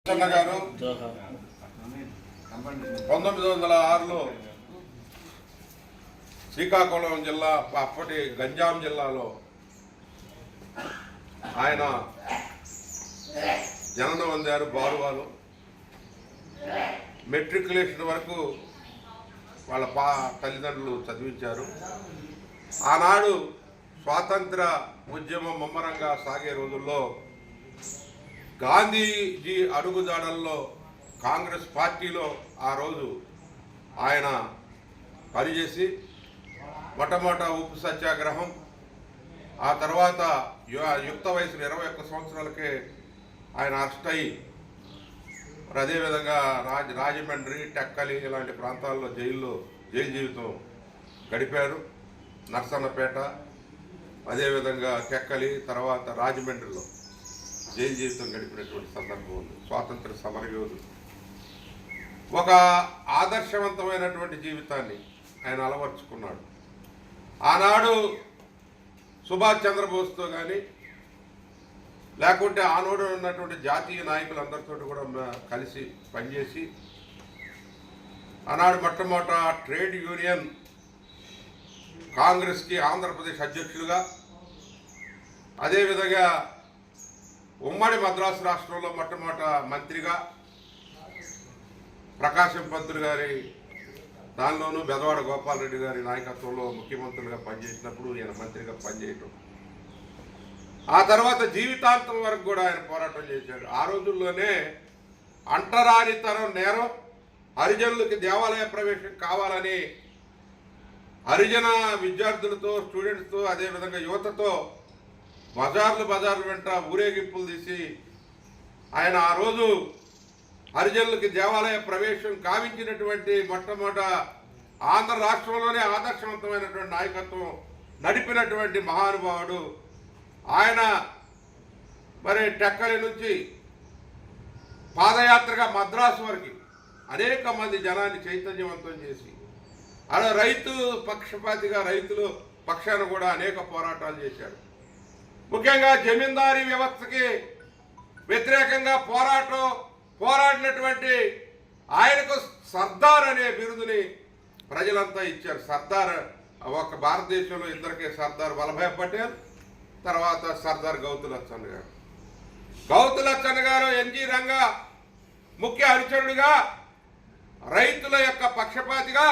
గారు 1906లో శ్రీకాకుళం జిల్లా అప్పటి గంజాం జిల్లాలో ఆయన జననం పొందారు. బారువాలు మెట్రికులేషన్ వరకు వాళ్ళ తల్లిదండ్రులు చదివించారు. ఆనాడు స్వాతంత్ర ఉద్యమం ముమ్మరంగా సాగే రోజుల్లో గాంధీజీ అడుగుజాడల్లో కాంగ్రెస్ పార్టీలో ఆ రోజు ఆయన పనిచేసి మొట్టమొదట ఉప్పు సత్యాగ్రహం, ఆ తర్వాత యుక్త వయసులో 21 సంవత్సరాలకే ఆయన అరెస్ట్ అయ్యి అదేవిధంగా రాజమండ్రి, టెక్కలి ఇలాంటి ప్రాంతాల్లో జైలు జీవితం గడిపారు. నర్సన్నపేట, అదేవిధంగా టెక్కలి, తర్వాత రాజమండ్రిలో జైలు జీవితం గడిపినటువంటి సందర్భం ఉంది. స్వాతంత్ర సమరయోధుడు ఒక ఆదర్శవంతమైనటువంటి జీవితాన్ని ఆయన అలవర్చుకున్నాడు. ఆనాడు సుభాష్ చంద్రబోస్తో కానీ లేకుంటే ఆనాడు ఉన్నటువంటి జాతీయ నాయకులందరితో కూడా కలిసి పనిచేసి ఆనాడు మొట్టమొదట ట్రేడ్ యూనియన్ కాంగ్రెస్కి ఆంధ్రప్రదేశ్ అధ్యక్షులుగా, అదేవిధంగా ఉమ్మడి మద్రాసు రాష్ట్రంలో మొట్టమొదట మంత్రిగా ప్రకాశం పంతులు గారి దానిలోనూ బెదవాడ గోపాలరెడ్డి గారి నాయకత్వంలో ముఖ్యమంత్రులుగా పనిచేసినప్పుడు ఈయన మంత్రిగా పనిచేయటం, ఆ తర్వాత జీవితాంతం వరకు కూడా ఆయన పోరాటం చేశాడు. ఆ రోజుల్లోనే అంటరానితనం నేరం, హరిజనులకి దేవాలయ ప్రవేశం కావాలని హరిజన విద్యార్థులతో, స్టూడెంట్స్తో, అదేవిధంగా యువతతో బజార్లు వెంట ఊరేగింపులు తీసి ఆయన ఆ రోజు హరిజనులకి దేవాలయ ప్రవేశం కావించినటువంటి మొట్టమొదట ఆంధ్ర రాష్ట్రంలోనే ఆదర్శవంతమైనటువంటి నాయకత్వం నడిపినటువంటి మహానుభావుడు ఆయన. మరి టెక్కలి నుంచి పాదయాత్రగా మద్రాసు వరకు అనేక మంది జనాన్ని చైతన్యవంతం చేసి అలా రైతు పక్షపాతిగా రైతులు పక్షాన కూడా అనేక పోరాటాలు చేశాడు. ముఖ్యంగా జమీందారీ వ్యవస్థకి వ్యతిరేకంగా పోరాడినటువంటి ఆయనకు సర్దార్ అనే బిరుదుని ప్రజలంతా ఇచ్చారు. సర్దార్ ఒక భారతదేశంలో ఇద్దరికే, సర్దార్ వల్లభాయ్ పటేల్, తర్వాత సర్దార్ గౌతులచ్చన్న గారు. గౌతులచ్చన్న గారు ఎన్జీ రంగా ముఖ్య అనుచరుడిగా, రైతుల యొక్క పక్షపాతిగా,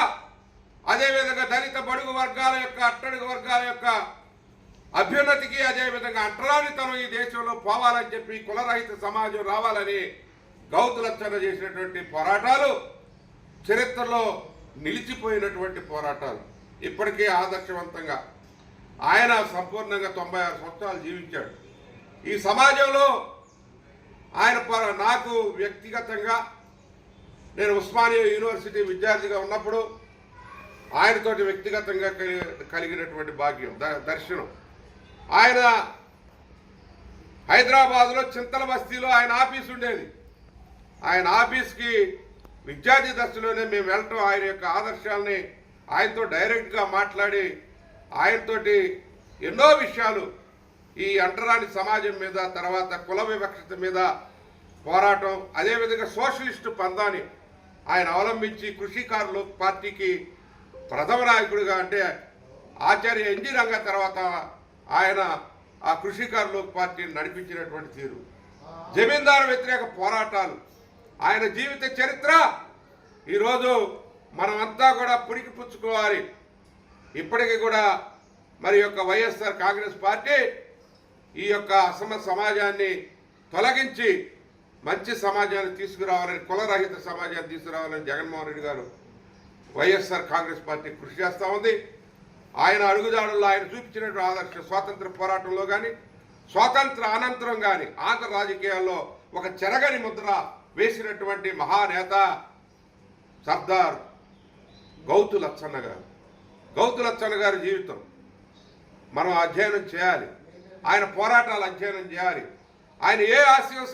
అదేవిధంగా దళిత బడుగు వర్గాల యొక్క, అట్టడుగు వర్గాల యొక్క అభ్యున్నతికి, అదేవిధంగా అంటరానితనం ఈ దేశంలో పోవాలని చెప్పి కులరహిత సమాజం రావాలని గౌతులచ్చన్న చేసినటువంటి పోరాటాలు చరిత్రలో నిలిచిపోయినటువంటి పోరాటాలు. ఇప్పటికే ఆదర్శవంతంగా ఆయన సంపూర్ణంగా 96 సంవత్సరాలు జీవించాడు. ఈ సమాజంలో ఆయన నాకు వ్యక్తిగతంగా నేను ఉస్మానియా యూనివర్సిటీ విద్యార్థిగా ఉన్నప్పుడు ఆయనతోటి వ్యక్తిగతంగా కలిగినటువంటి భాగ్యం, దర్శనం. ఆయన హైదరాబాద్లో చింతల బస్తీలో ఆయన ఆఫీస్ ఉండేది. ఆయన ఆఫీస్కి విద్యార్థి దశలోనే మేము వెళ్ళటం, ఆయన యొక్క ఆదర్శాలని ఆయనతో డైరెక్ట్గా మాట్లాడి ఆయనతోటి ఎన్నో విషయాలు ఈ అంటరాని సమాజం మీద, తర్వాత కుల వివక్షత మీద పోరాటం, అదేవిధంగా సోషలిస్టు పందాన్ని ఆయన అవలంబించి కృషికారులు పార్టీకి ప్రథమ నాయకుడిగా, అంటే ఆచార్య ఎన్జీ రంగా తర్వాత ఆయన ఆ కృషికారులు పార్టీని నడిపించినటువంటి తీరు, జమీందారు వ్యతిరేక పోరాటాలు, ఆయన జీవిత చరిత్ర ఈరోజు మనమంతా కూడా పురికి పుచ్చుకోవాలి. ఇప్పటికీ కూడా మరి యొక్క వైఎస్ఆర్ కాంగ్రెస్ పార్టీ ఈ యొక్క అసమ సమాజాన్ని తొలగించి మంచి సమాజాన్ని తీసుకురావాలని, కులరహిత సమాజాన్ని తీసుకురావాలని జగన్మోహన్ రెడ్డి గారు, వైఎస్ఆర్ కాంగ్రెస్ పార్టీ కృషి చేస్తూ ఉంది. ఆయన అడుగుజాడల్లో ఆయన చూపించినటువంటి ఆదర్శ స్వాతంత్ర పోరాటంలో కానీ, స్వాతంత్ర అనంతరం కానీ ఆంధ్ర రాజకీయాల్లో ఒక చెరగని ముద్ర వేసినటువంటి మహానేత సర్దార్ గౌతులచ్చన్న గారు. గౌతులచ్చన్న గారి జీవితం మనం అధ్యయనం చేయాలి. ఆయన పోరాటాలు అధ్యయనం చేయాలి. ఆయన ఏ ఆశయాలు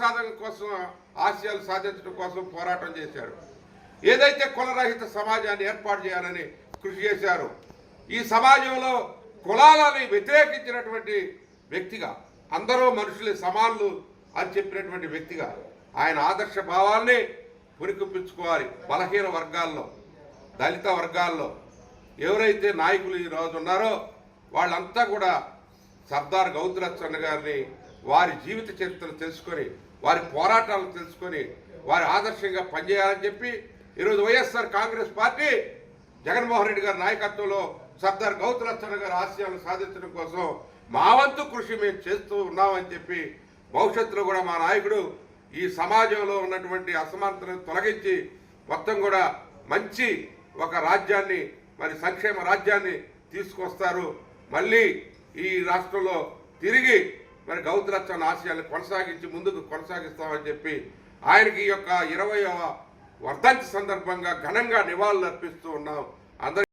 సాధించడం కోసం పోరాటం చేశాడు, ఏదైతే కులరహిత సమాజాన్ని ఏర్పాటు చేయాలని కృషి చేశారు, ఈ సమాజంలో కులాలని వ్యతిరేకించినటువంటి వ్యక్తిగా, అందరూ మనుషులే సమానులు అని చెప్పినటువంటి వ్యక్తిగా ఆయన ఆదర్శ భావాల్ని పురికొల్పించుకోవాలి. బలహీన వర్గాల్లో, దళిత వర్గాల్లో ఎవరైతే నాయకులు ఈరోజు ఉన్నారో వాళ్ళంతా కూడా సర్దార్ గౌతులచ్చన్న గారిని వారి జీవిత చరిత్రను తెలుసుకొని, వారి పోరాటాలను తెలుసుకొని, వారి ఆదర్శంగా పనిచేయాలని చెప్పి ఈరోజు వైఎస్ఆర్ కాంగ్రెస్ పార్టీ జగన్మోహన్ రెడ్డి గారి నాయకత్వంలో సర్దార్ గౌతులచ్చన్న గారి ఆశయాలను సాధించడం కోసం మా వంతు కృషి మేము చేస్తూ ఉన్నామని చెప్పి, భవిష్యత్తులో కూడా మా నాయకుడు ఈ సమాజంలో ఉన్నటువంటి అసమానతలను తొలగించి మొత్తం కూడా మంచి ఒక రాజ్యాన్ని, మరి సంక్షేమ రాజ్యాన్ని తీసుకొస్తారు. మళ్ళీ ఈ రాష్ట్రంలో తిరిగి మరి గౌతులచ్చన్న ఆశయాన్ని కొనసాగించి ముందుకు కొనసాగిస్తామని చెప్పి ఆయనకి ఈ యొక్క 20వ వర్ధంతి సందర్భంగా ఘనంగా నివాళులు అర్పిస్తూ ఉన్నాం. అందరి